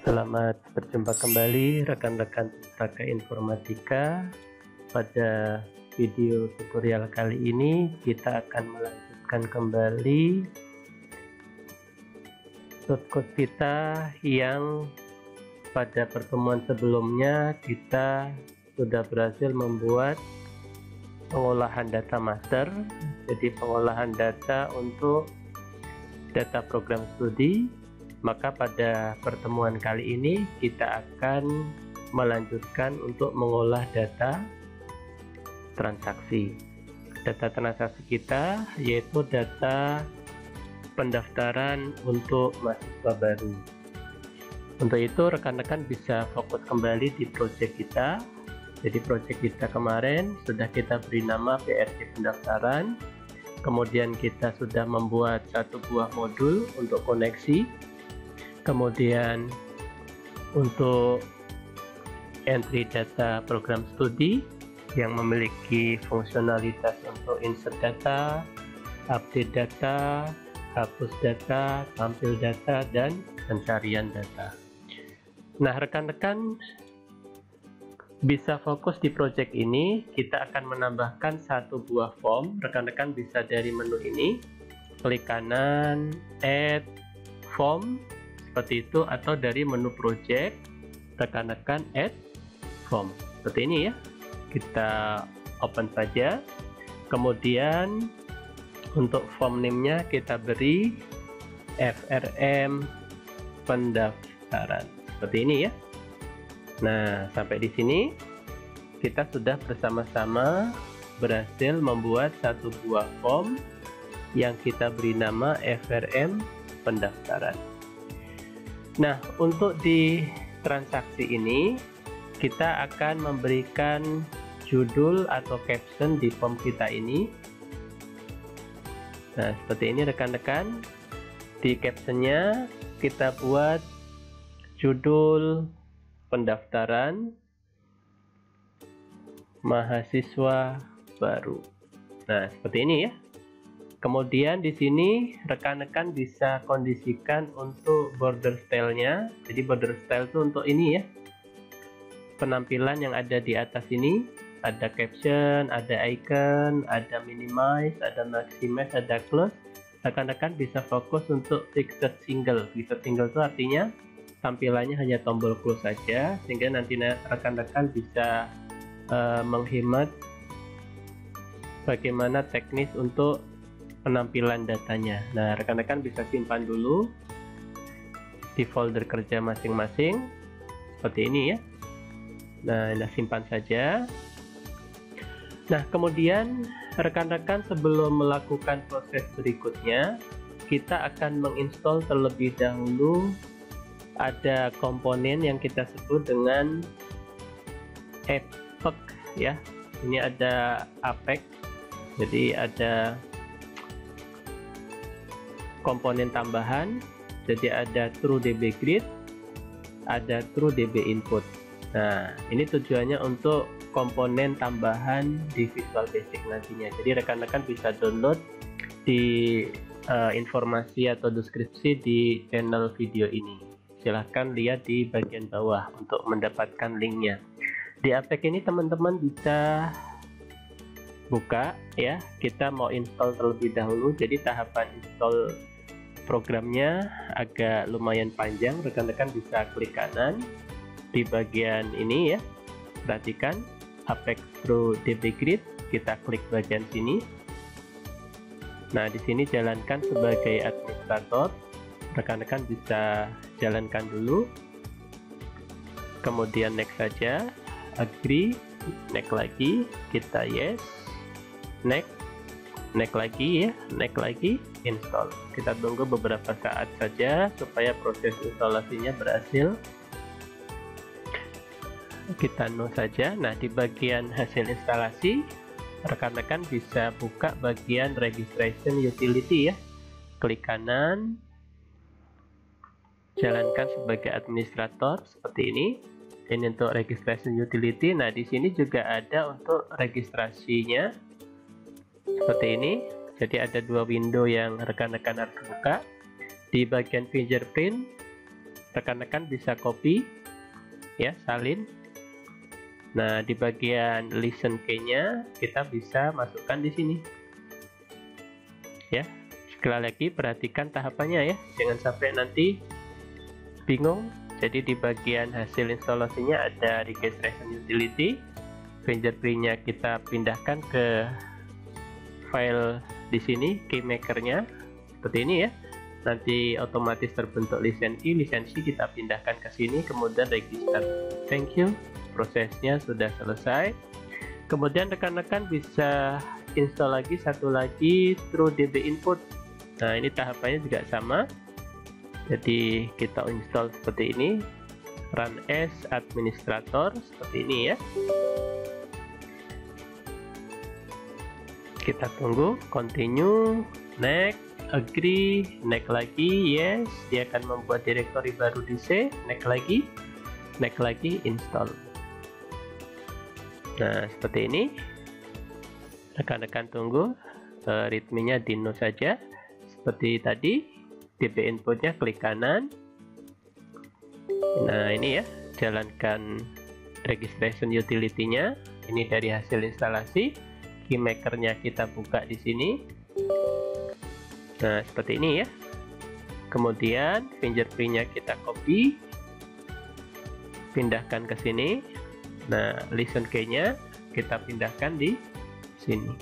Selamat berjumpa kembali rekan-rekan Pustaka Informatika. Pada video tutorial kali ini kita akan melanjutkan kembali shortcode kita yang pada pertemuan sebelumnya kita sudah berhasil membuat pengolahan data master. Jadi pengolahan data untuk data program studi. Maka pada pertemuan kali ini kita akan melanjutkan untuk mengolah data transaksi. Data transaksi kita yaitu data pendaftaran untuk mahasiswa baru. Untuk itu rekan-rekan bisa fokus kembali di project kita. Jadi project kita kemarin sudah kita beri nama PRC pendaftaran. Kemudian kita sudah membuat satu buah modul untuk koneksi. Kemudian untuk entry data program studi yang memiliki fungsionalitas untuk insert data, update data, hapus data, tampil data, dan pencarian data. Nah, rekan-rekan bisa fokus di project ini. Kita akan menambahkan satu buah form. Rekan-rekan bisa dari menu ini klik kanan, add form seperti itu, atau dari menu project rekan-rekan add form seperti ini ya. Kita open saja, kemudian untuk form name-nya kita beri FRM pendaftaran seperti ini ya. Nah, sampai di sini kita sudah bersama-sama berhasil membuat satu buah form yang kita beri nama FRM pendaftaran. Nah, untuk di transaksi ini kita akan memberikan judul atau caption di form kita ini. Nah, seperti ini rekan-rekan. Di captionnya kita buat judul pendaftaran mahasiswa baru. Nah, seperti ini ya. Kemudian di sini rekan-rekan bisa kondisikan untuk border style-nya. Jadi border style itu untuk ini ya. Penampilan yang ada di atas ini, ada caption, ada icon, ada minimize, ada maximize, ada close. Rekan-rekan bisa fokus untuk fixed single. Fixed single itu artinya tampilannya hanya tombol close saja, sehingga nanti rekan-rekan bisa menghemat bagaimana teknis untuk penampilan datanya. Nah, rekan-rekan bisa simpan dulu di folder kerja masing-masing seperti ini ya. Nah, simpan saja. Nah, kemudian rekan-rekan sebelum melakukan proses berikutnya, kita akan menginstall terlebih dahulu ada komponen yang kita sebut dengan Apex ya. Ini ada Apex. Jadi ada komponen tambahan, jadi ada TrueDB Grid, ada TrueDB Input. Nah, ini tujuannya untuk komponen tambahan di Visual Basic nantinya. Jadi rekan-rekan bisa download di informasi atau deskripsi di channel video ini. Silahkan lihat di bagian bawah untuk mendapatkan linknya. Di Apex ini teman-teman bisa buka ya. Kita mau install terlebih dahulu, jadi tahapan install programnya agak lumayan panjang. Rekan-rekan bisa klik kanan di bagian ini ya. Perhatikan Apex TrueDB Grid, kita klik bagian sini. Nah, di sini jalankan sebagai administrator. Rekan-rekan bisa jalankan dulu. Kemudian next saja, agree, next lagi, kita yes, next lagi ya, next lagi, install. Kita tunggu beberapa saat saja supaya proses instalasinya berhasil. Kita no saja. Nah, di bagian hasil instalasi rekan-rekan bisa buka bagian registration utility ya. Klik kanan, jalankan sebagai administrator seperti ini. Ini untuk registration utility. Nah, di sini juga ada untuk registrasinya seperti ini. Jadi ada dua window yang rekan-rekan harus buka. Di bagian fingerprint rekan-rekan bisa copy ya, salin. Nah, di bagian listen key-nya kita bisa masukkan di sini. Ya, sekali lagi perhatikan tahapannya ya, jangan sampai nanti bingung. Jadi di bagian hasil instalasinya ada registration utility, fingerprint-nya kita pindahkan ke file di sini, keymaker-nya seperti ini ya. Nanti otomatis terbentuk lisensi kita pindahkan ke sini, kemudian register. Thank you, prosesnya sudah selesai. Kemudian rekan-rekan bisa install lagi satu lagi TrueDB input. Nah, ini tahapannya juga sama. Jadi kita install seperti ini, run as administrator seperti ini ya. Kita tunggu, continue, next, agree, next lagi, yes, dia akan membuat directory baru di C, next lagi, install. Nah, seperti ini. Rekan-rekan tunggu, readme-nya di no saja, seperti tadi. DB inputnya klik kanan. Nah, ini ya, jalankan registration utility-nya. Ini dari hasil instalasi. Keymaker-nya kita buka di sini. Nah, seperti ini ya. Kemudian fingerprint-nya kita copy, pindahkan ke sini. Nah, listen key-nya kita pindahkan di sini.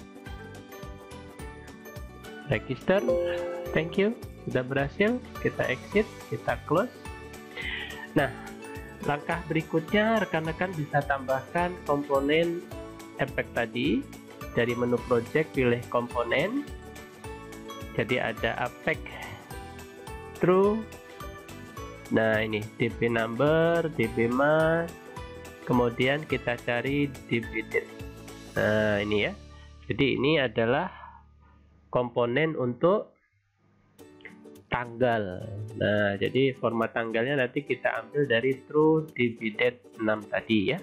Register, thank you, sudah berhasil. Kita exit, kita close. Nah, langkah berikutnya rekan-rekan bisa tambahkan komponen efek tadi. Dari menu project pilih komponen. Jadi ada effect true. Nah, ini db number, db mask, kemudian kita cari db date. Nah, ini ya. Jadi ini adalah komponen untuk tanggal. Nah, jadi format tanggalnya nanti kita ambil dari true db date 6 tadi ya.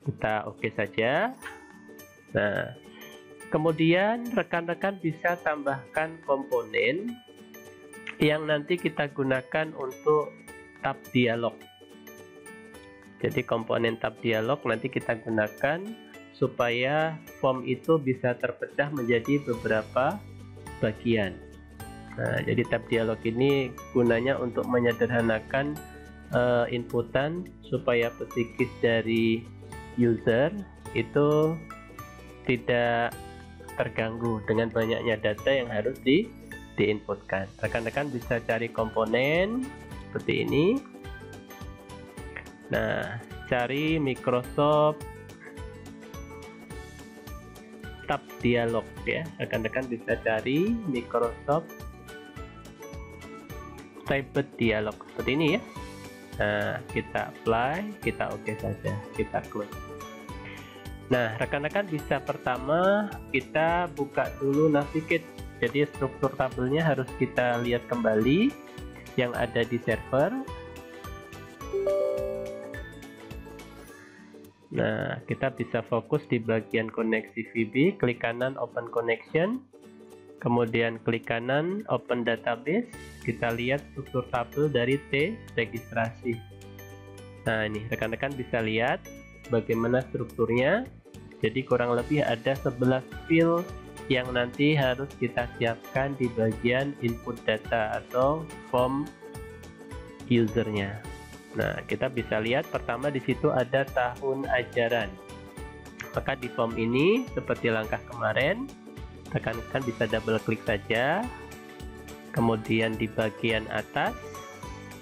Kita oke saja. Nah, kemudian rekan-rekan bisa tambahkan komponen yang nanti kita gunakan untuk tab dialog. Jadi komponen tab dialog nanti kita gunakan supaya form itu bisa terpecah menjadi beberapa bagian. Nah, jadi tab dialog ini gunanya untuk menyederhanakan inputan supaya psikis dari user itu tidak terganggu dengan banyaknya data yang harus diinputkan. Rekan-rekan bisa cari komponen seperti ini. Nah, cari Microsoft tab dialog ya. Rekan-rekan bisa cari Microsoft Typed dialog seperti ini ya. Nah, kita apply, kita oke saja, kita close. Nah, rekan-rekan bisa pertama kita buka dulu Navigate. Jadi struktur tabelnya harus kita lihat kembali yang ada di server. Nah, kita bisa fokus di bagian koneksi VB, klik kanan Open Connection, kemudian klik kanan Open Database. Kita lihat struktur tabel dari T registrasi. Nah, ini rekan-rekan bisa lihat bagaimana strukturnya. Jadi kurang lebih ada 11 field yang nanti harus kita siapkan di bagian input data atau form usernya. Nah, kita bisa lihat pertama di situ ada tahun ajaran. Maka di form ini seperti langkah kemarin, rekan-rekan bisa double klik saja. Kemudian di bagian atas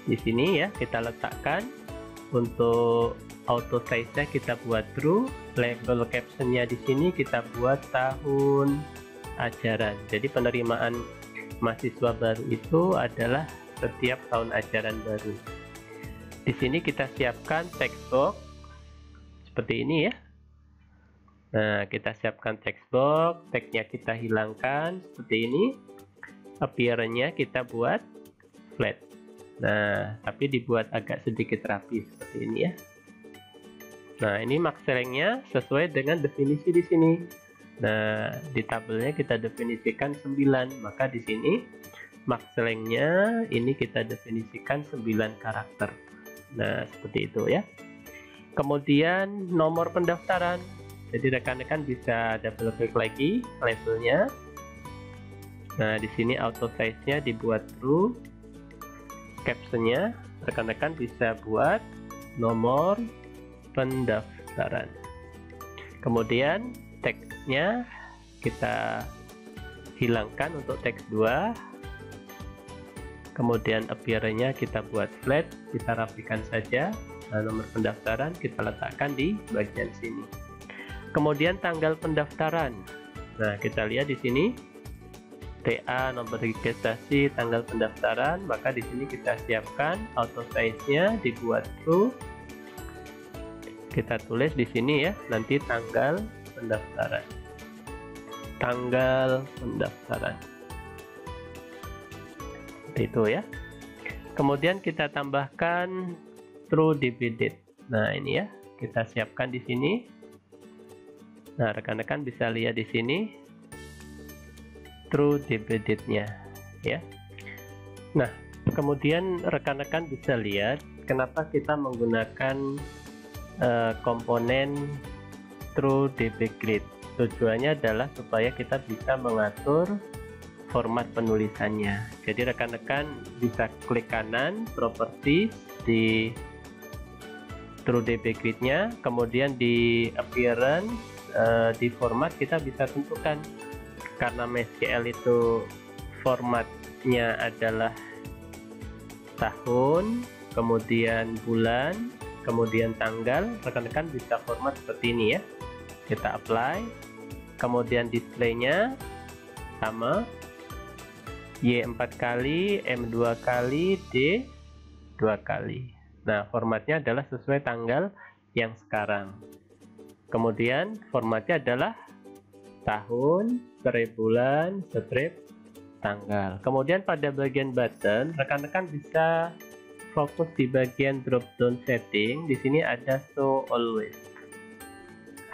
di sini ya kita letakkan untuk auto size-nya kita buat true, label caption-nya di sini kita buat tahun ajaran. Jadi penerimaan mahasiswa baru itu adalah setiap tahun ajaran baru. Di sini kita siapkan text box seperti ini ya. Nah, kita siapkan text box, tag-nya kita hilangkan seperti ini. Appearance-nya kita buat flat. Nah, tapi dibuat agak sedikit rapi seperti ini ya. Nah, ini max rank-nya sesuai dengan definisi di sini. Nah, di tabelnya kita definisikan 9, maka di sini max length-nya ini kita definisikan 9 karakter. Nah, seperti itu ya. Kemudian nomor pendaftaran. Jadi rekan-rekan bisa double klik lagi labelnya. Nah, di sini auto size-nya dibuat true. Caption-nya rekan-rekan bisa buat nomor pendaftaran. Kemudian teksnya kita hilangkan untuk teks 2. Kemudian appearance-nya kita buat flat, kita rapikan saja. Nah, nomor pendaftaran kita letakkan di bagian sini. Kemudian tanggal pendaftaran. Nah, kita lihat di sini TA, nomor registrasi, tanggal pendaftaran, maka di sini kita siapkan auto size-nya dibuat true. Kita tulis di sini ya, nanti tanggal pendaftaran. Tanggal pendaftaran. Seperti itu ya. Kemudian kita tambahkan true DB date. Nah, ini ya, kita siapkan di sini. Nah, rekan-rekan bisa lihat di sini true DB date-nya ya. Nah, kemudian rekan-rekan bisa lihat kenapa kita menggunakan komponen true DB grid. Tujuannya adalah supaya kita bisa mengatur format penulisannya. Jadi rekan-rekan bisa klik kanan properties di true DB grid-nya, kemudian di appearance di format kita bisa tentukan. Karena MySQL itu formatnya adalah tahun, kemudian bulan, kemudian tanggal, rekan-rekan bisa format seperti ini ya. Kita apply, kemudian displaynya sama, Y 4 kali, M 2 kali, D 2 kali. Nah, formatnya adalah sesuai tanggal yang sekarang. Kemudian formatnya adalah tahun, strip bulan, strip tanggal. Kemudian pada bagian button, rekan-rekan bisa fokus di bagian drop down setting. Di sini ada show always.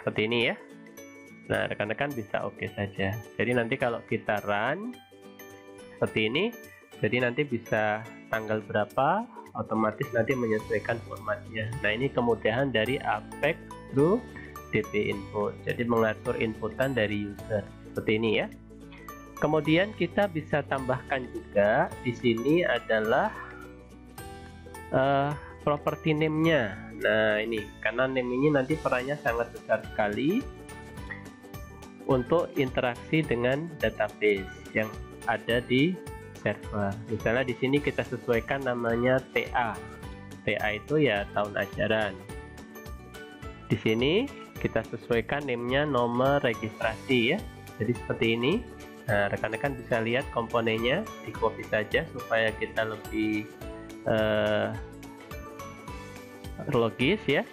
Seperti ini ya. Nah, rekan-rekan bisa oke saja. Jadi nanti kalau kita run seperti ini, jadi nanti bisa tanggal berapa, otomatis nanti menyesuaikan formatnya. Nah, ini kemudahan dari Apex True DB Input. Jadi mengatur inputan dari user seperti ini ya. Kemudian kita bisa tambahkan juga di sini adalah property name-nya. Nah, ini karena name ini nanti perannya sangat besar sekali untuk interaksi dengan database yang ada di server. Misalnya di sini kita sesuaikan namanya TA. TA itu ya tahun ajaran. Di sini kita sesuaikan name-nya nomor registrasi ya. Jadi seperti ini. Nah, rekan-rekan bisa lihat komponennya, di copy saja supaya kita lebih logis ya.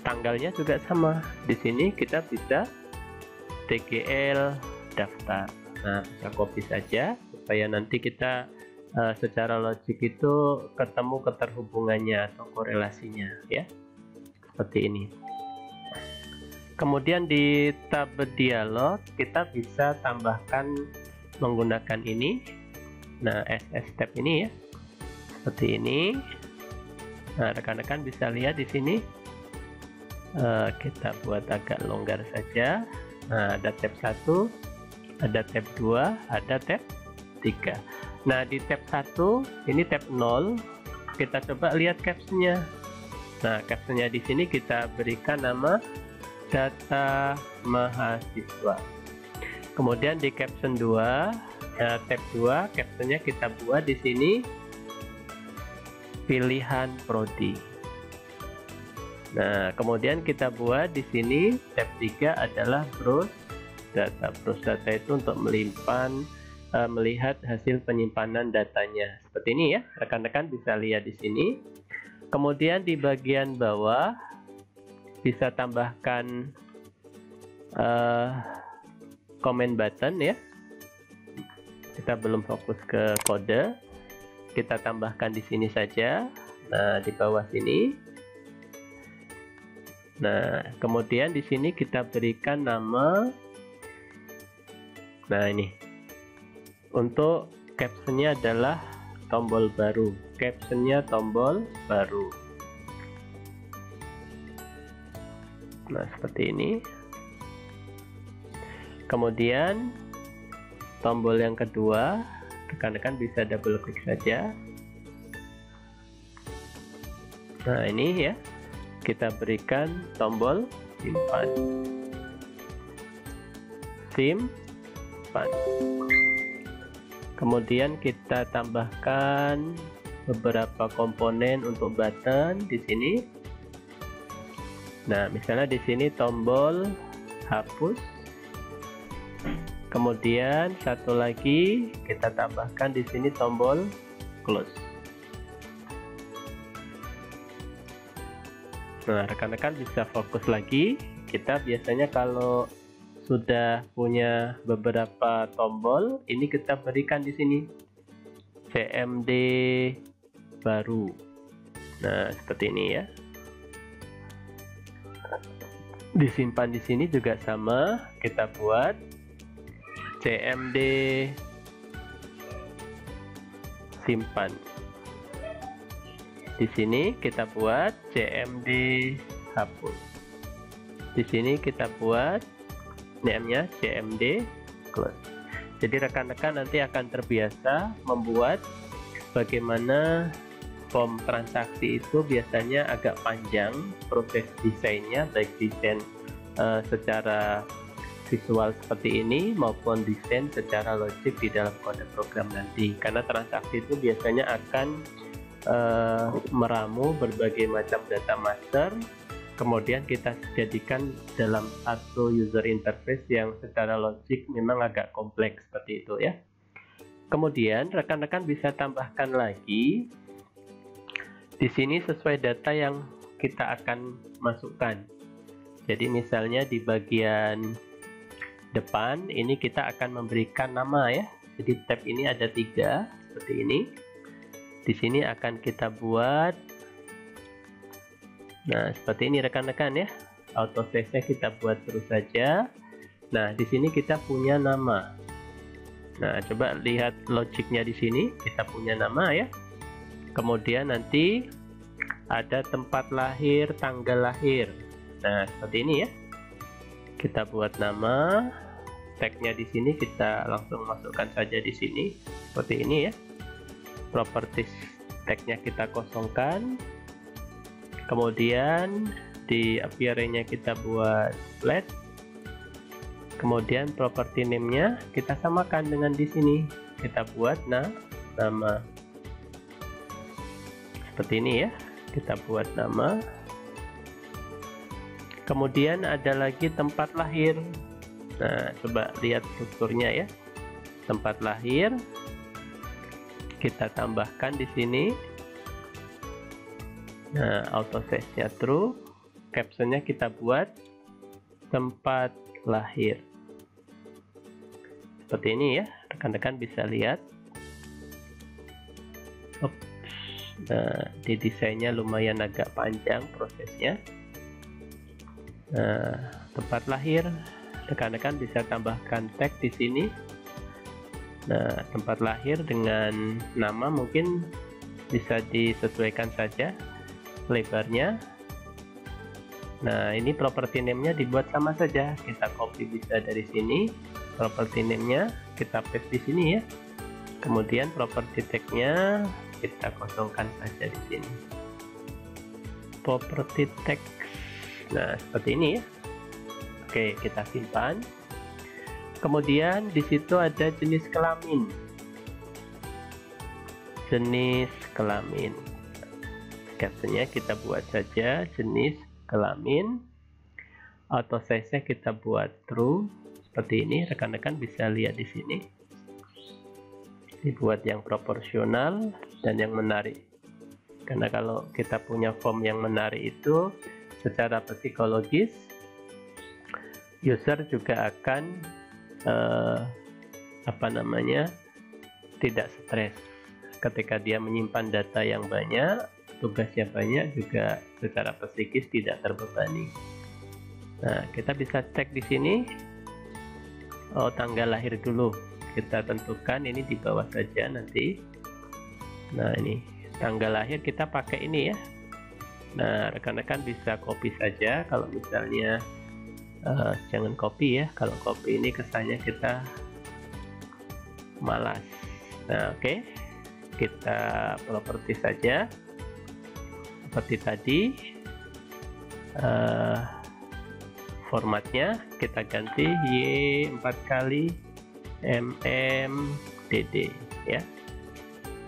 Tanggalnya juga sama. Di sini kita bisa TGL daftar. Nah, bisa copy saja supaya nanti kita secara logik itu ketemu keterhubungannya atau korelasinya ya. Seperti ini. Kemudian di tab dialog kita bisa tambahkan menggunakan ini. Nah, SS tab ini ya. Seperti ini. Nah, rekan-rekan bisa lihat di sini. Kita buat agak longgar saja. Nah, ada tab 1, ada tab 2, ada tab 3. Nah, di tab 1 ini tab 0. Kita coba lihat captionnya. Nah, captionnya di sini kita berikan nama data mahasiswa. Kemudian di caption 2, tab 2, captionnya kita buat di sini pilihan prodi. Nah, kemudian kita buat di sini tab 3 adalah browse data. Browse data itu untuk melihat hasil penyimpanan datanya. Seperti ini ya, rekan-rekan bisa lihat di sini. Kemudian di bagian bawah bisa tambahkan comment button ya. Kita belum fokus ke kode, kita tambahkan di sini saja. Nah, di bawah sini. Nah, kemudian di sini kita berikan nama. Nah, ini untuk captionnya adalah tombol baru, captionnya tombol baru. Nah, seperti ini. Kemudian tombol yang kedua, rekan-rekan bisa double klik saja. Nah, ini ya, kita berikan tombol simpan. Simpan. Kemudian kita tambahkan beberapa komponen untuk button di sini. Nah, misalnya di sini tombol hapus. Kemudian satu lagi kita tambahkan di sini tombol close. Nah, rekan-rekan bisa fokus lagi. Kita biasanya kalau sudah punya beberapa tombol, ini kita berikan di sini CMD baru. Nah, seperti ini ya. Disimpan di sini juga sama, kita buat CMD simpan. Di sini kita buat CMD hapus. Di sini kita buat name-nya CMD close. Jadi rekan-rekan nanti akan terbiasa membuat bagaimana form transaksi itu biasanya agak panjang proses desainnya, baik desain secara visual seperti ini maupun desain secara logik di dalam kode program nanti, karena transaksi itu biasanya akan meramu berbagai macam data master, kemudian kita jadikan dalam satu user interface yang secara logik memang agak kompleks seperti itu ya. Kemudian rekan-rekan bisa tambahkan lagi di sini sesuai data yang kita akan masukkan. Jadi misalnya di bagian depan ini kita akan memberikan nama ya. Jadi tab ini ada 3 seperti ini. Di sini akan kita buat, nah seperti ini rekan-rekan ya. Auto save kita buat terus saja. Nah di sini kita punya nama. Nah coba lihat logiknya di sini, kita punya nama ya. Kemudian nanti ada tempat lahir, tanggal lahir. Nah seperti ini ya. Kita buat nama, tagnya di sini kita langsung masukkan saja di sini seperti ini ya. Properties tagnya kita kosongkan. Kemudian di appearance-nya kita buat flat. Kemudian property name-nya kita samakan dengan di sini. Kita buat nama. Seperti ini ya. Kita buat nama. Kemudian ada lagi tempat lahir. Nah, coba lihat strukturnya ya. Tempat lahir kita tambahkan di sini. Nah, auto save-nya true. Captionnya kita buat tempat lahir. Seperti ini ya. Rekan-rekan bisa lihat. Nah, di desainnya lumayan agak panjang prosesnya. Nah, tempat lahir rekan-rekan bisa tambahkan tag di sini. Nah, tempat lahir dengan nama mungkin bisa disesuaikan saja lebarnya. Nah, ini property name-nya dibuat sama saja. Kita copy bisa dari sini. Property name-nya kita paste di sini ya. Kemudian property tag-nya kita kosongkan saja di sini. Property tag. Nah, seperti ini ya. Oke, kita simpan. Kemudian di situ ada jenis kelamin. Jenis kelamin. Captionnya kita buat saja jenis kelamin. Auto size-nya kita buat true. Seperti ini, rekan-rekan bisa lihat di sini. Dibuat yang proporsional dan yang menarik. Karena kalau kita punya form yang menarik itu secara psikologis user juga akan tidak stres ketika dia menyimpan data yang banyak, tugasnya banyak, juga secara psikis tidak terbebani. Nah, kita bisa cek di sini. Oh, tanggal lahir dulu. kita tentukan ini di bawah saja nanti. Nah, ini tanggal lahir kita pakai ini ya. Nah, rekan-rekan bisa copy saja kalau misalnya jangan copy ya, kalau copy ini kesannya kita malas. Nah, oke, kita properti saja seperti tadi. Formatnya kita ganti Y 4 kali MMDD ya,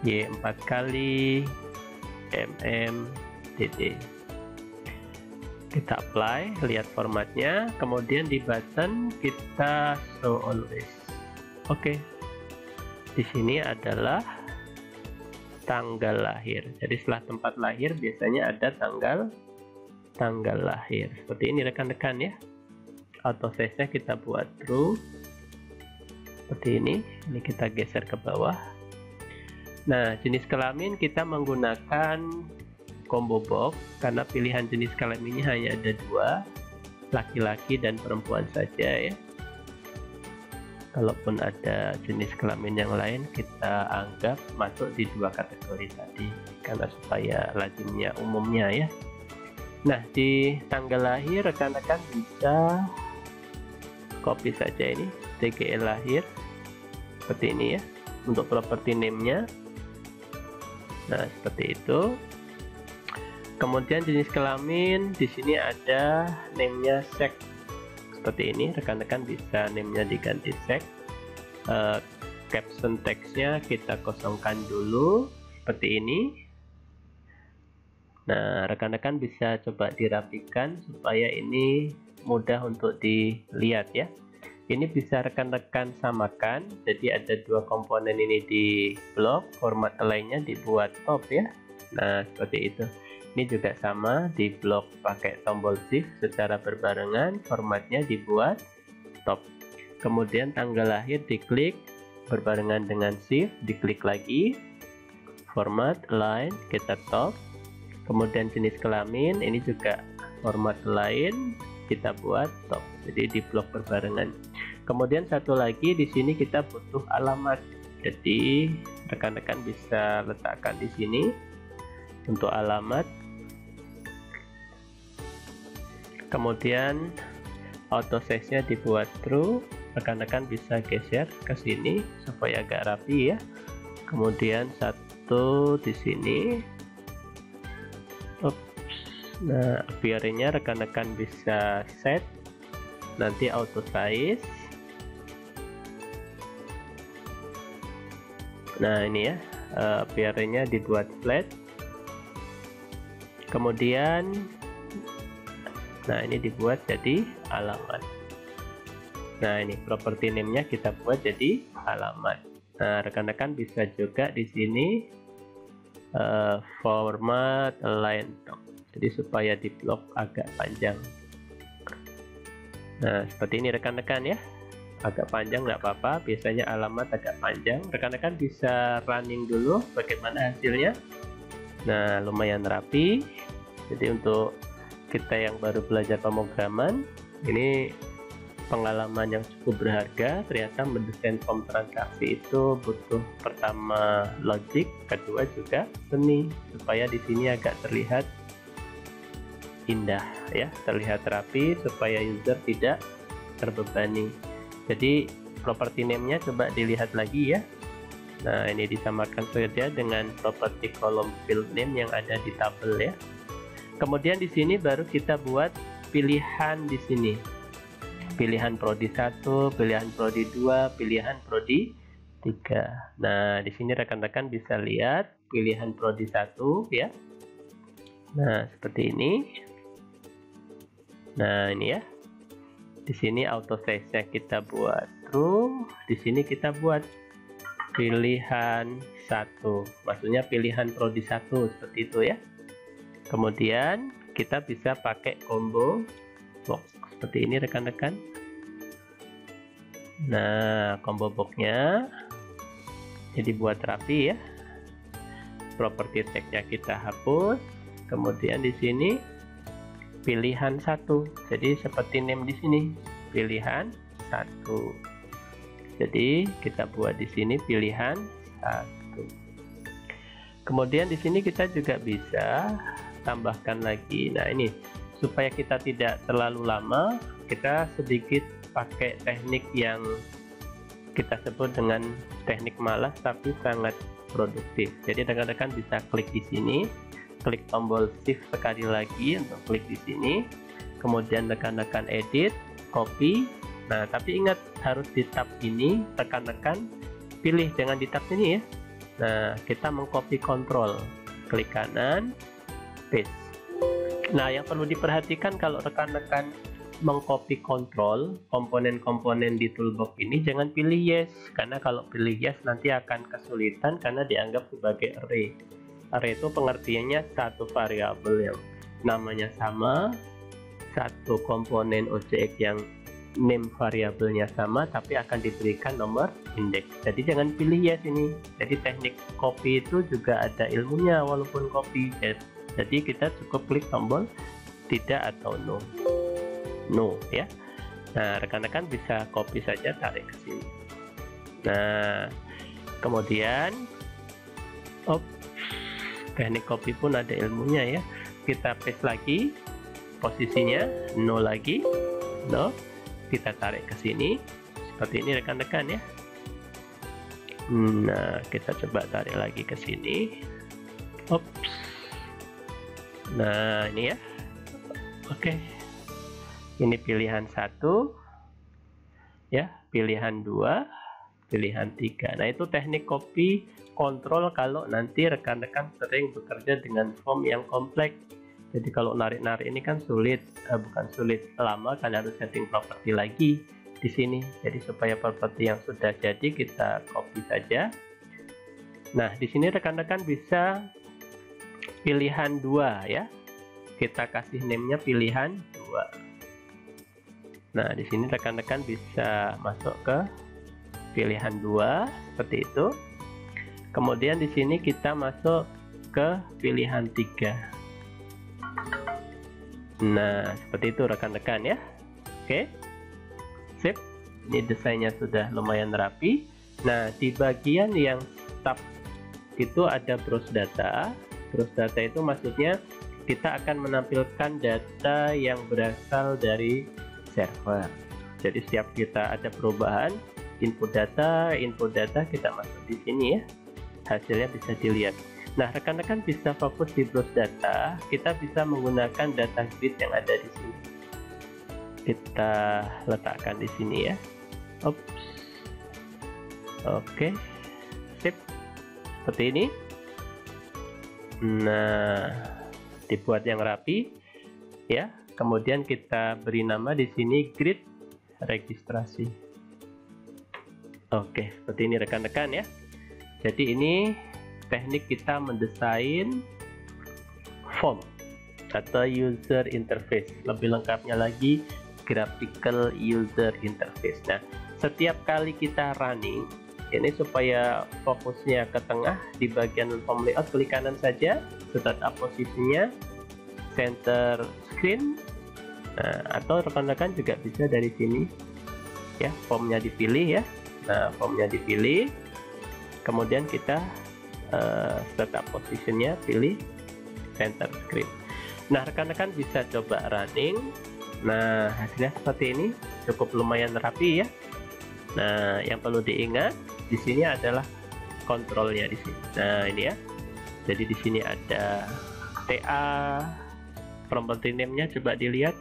Y 4 kali MMDD. Kita apply, lihat formatnya, kemudian di button kita show always. Oke, di sini adalah tanggal lahir. Jadi setelah tempat lahir biasanya ada tanggal lahir. Seperti ini rekan-rekan ya. Auto size-nya kita buat true. Seperti ini. Ini kita geser ke bawah. Nah, jenis kelamin kita menggunakan combo box karena pilihan jenis kelaminnya hanya ada 2, laki-laki dan perempuan saja ya. Kalaupun ada jenis kelamin yang lain kita anggap masuk di 2 kategori tadi karena supaya lazimnya umumnya ya. Nah, di tanggal lahir rekan-rekan bisa copy saja ini tgl lahir seperti ini ya untuk property name-nya. Nah, seperti itu. Kemudian jenis kelamin di sini ada name-nya sex seperti ini, rekan-rekan bisa name-nya diganti sex. Caption text-nya kita kosongkan dulu seperti ini. Nah, rekan-rekan bisa coba dirapikan supaya ini mudah untuk dilihat ya. Ini bisa rekan-rekan samakan, jadi ada 2 komponen ini di blok, format lainnya dibuat top ya. Nah, seperti itu. Ini juga sama, di blok pakai tombol shift secara berbarengan, formatnya dibuat top. Kemudian tanggal lahir diklik berbarengan dengan shift, diklik lagi, format align kita top. Kemudian jenis kelamin ini juga format lain kita buat top, jadi di blok berbarengan. Kemudian satu lagi di sini kita butuh alamat, jadi rekan-rekan bisa letakkan di sini untuk alamat. Kemudian auto size nya dibuat true, rekan-rekan bisa geser ke sini supaya agak rapi ya. Kemudian satu di sini. Nah, appearance-nya rekan-rekan bisa set nanti auto size. Nah, ini ya, appearance-nya dibuat flat. Kemudian nah, ini dibuat jadi alamat. Nah, ini property name-nya kita buat jadi alamat. Nah, rekan-rekan bisa juga di sini format align top, jadi supaya di blok agak panjang. Nah, seperti ini rekan-rekan ya, agak panjang nggak apa-apa, biasanya alamat agak panjang. Rekan-rekan bisa running dulu bagaimana hasilnya. Nah, lumayan rapi. Jadi untuk kita yang baru belajar pemrograman, ini pengalaman yang cukup berharga. Ternyata mendesain form transaksi itu butuh pertama logic, kedua juga seni, supaya di sini agak terlihat indah ya, terlihat rapi supaya user tidak terbebani. Jadi property name-nya coba dilihat lagi ya. Nah, ini disamakan saja dengan property column field name yang ada di tabel ya. Kemudian di sini baru kita buat pilihan di sini. Pilihan prodi 1, pilihan prodi 2, pilihan prodi 3. Nah, di sini rekan-rekan bisa lihat pilihan prodi 1 ya. Nah, seperti ini. Nah, ini ya. Di sini auto size-nya kita buat true, di sini kita buat pilihan 1. Maksudnya pilihan prodi 1 seperti itu ya. Kemudian kita bisa pakai combo box seperti ini rekan-rekan. Nah, combo boxnya jadi buat rapi ya. Property tag-nya kita hapus. Kemudian di sini pilihan 1. Jadi seperti name di sini, pilihan 1. Jadi kita buat di sini pilihan 1. Kemudian di sini kita juga bisa tambahkan lagi. Nah, ini supaya kita tidak terlalu lama, kita sedikit pakai teknik yang kita sebut dengan teknik malas tapi sangat produktif. Jadi rekan-rekan bisa klik di sini, klik tombol shift sekali lagi untuk klik di sini, kemudian rekan-rekan edit, copy. Nah, tapi ingat harus di tab ini, rekan-rekan pilih jangan di tab ini ya. Nah, kita mengcopy kontrol, klik kanan, paste. Nah, yang perlu diperhatikan kalau rekan-rekan mengcopy kontrol komponen-komponen di toolbox ini, jangan pilih yes, karena kalau pilih yes nanti akan kesulitan karena dianggap sebagai array. Array itu pengertiannya satu variabel yang namanya sama, satu komponen objek yang name variabelnya sama tapi akan diberikan nomor indeks. Jadi jangan pilih yes ini. Jadi teknik copy itu juga ada ilmunya walaupun copy. Jadi kita cukup klik tombol tidak atau no ya. Nah, rekan-rekan bisa copy saja, tarik ke sini. Nah, kemudian teknik copy pun ada ilmunya ya. Kita paste lagi, posisinya no lagi, no. Kita tarik ke sini seperti ini rekan-rekan ya. Nah, kita coba tarik lagi ke sini. Nah, ini ya. Oke. Ini pilihan 1 ya, pilihan 2, pilihan 3. Nah, itu teknik copy kontrol kalau nanti rekan-rekan sering bekerja dengan form yang kompleks. Jadi kalau narik-narik ini kan sulit, bukan sulit, lama kan harus setting properti lagi di sini. Jadi supaya properti yang sudah jadi kita copy saja. Nah, di sini rekan-rekan bisa pilihan 2 ya. Kita kasih name-nya pilihan 2. Nah, di sini rekan-rekan bisa masuk ke pilihan 2 seperti itu. Kemudian di sini kita masuk ke pilihan 3. Nah, seperti itu rekan-rekan ya. Oke. Sip. Ini desainnya sudah lumayan rapi. Nah, di bagian yang tab itu ada browse data. Browse data itu maksudnya kita akan menampilkan data yang berasal dari server. Jadi setiap kita ada perubahan input data kita masuk di sini ya. Hasilnya bisa dilihat. Nah, rekan-rekan bisa fokus di browse data. Kita bisa menggunakan data grid yang ada di sini. Kita letakkan di sini ya. Oke. Sip. Seperti ini. Nah, dibuat yang rapi ya. Kemudian kita beri nama di sini grid registrasi. Oke, seperti ini rekan-rekan ya. Jadi ini teknik kita mendesain form atau user interface. Lebih lengkapnya lagi graphical user interface. Nah, setiap kali kita running ini supaya fokusnya ke tengah, di bagian form layout klik kanan saja, start up posisinya, center screen. Nah, atau rekan-rekan juga bisa dari sini ya, formnya dipilih ya. Nah, formnya dipilih, kemudian kita setup positionnya pilih center screen. Nah, rekan-rekan bisa coba running. Nah, hasilnya seperti ini, cukup lumayan rapi ya. Nah, yang perlu diingat di sini adalah kontrolnya di sini. Nah, ini ya. Jadi di sini ada TA, property name-nya coba dilihat,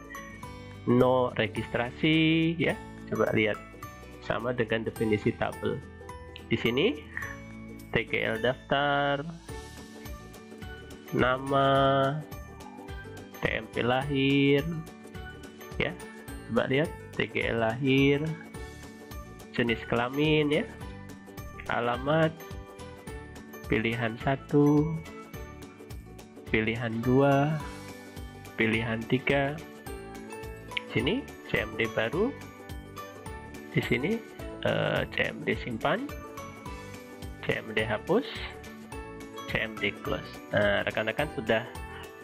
no registrasi ya. Coba lihat sama dengan definisi tabel. Di sini TGL daftar, nama, TMP lahir ya. Coba lihat TGL lahir, jenis kelamin ya, alamat, pilihan 1, pilihan 2, pilihan 3. Sini CMD baru, di sini CMD simpan, CMD hapus, CMD close. Nah, rekan-rekan sudah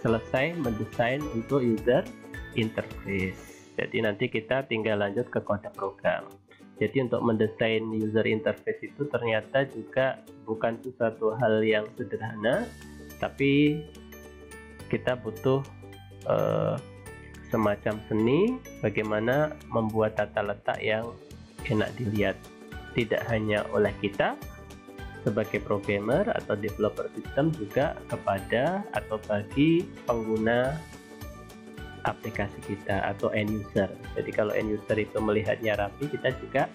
selesai mendesain untuk user interface. Jadi nanti kita tinggal lanjut ke kode program. Jadi untuk mendesain user interface itu ternyata juga bukan sesuatu hal yang sederhana, tapi kita butuh semacam seni bagaimana membuat tata letak yang enak dilihat, tidak hanya oleh kita sebagai programmer atau developer sistem, juga kepada atau bagi pengguna aplikasi kita atau end user. Jadi kalau end user itu melihatnya rapi, kita juga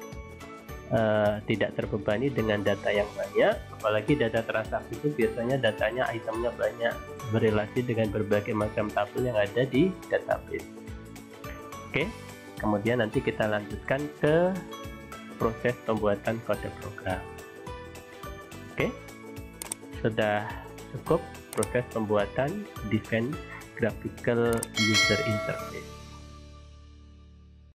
tidak terbebani dengan data yang banyak, apalagi data transaksi itu biasanya datanya, itemnya banyak, berrelasi dengan berbagai macam tabel yang ada di database. Oke, kemudian nanti kita lanjutkan ke proses pembuatan kode program. Oke, sudah cukup proses pembuatan define graphical user interface.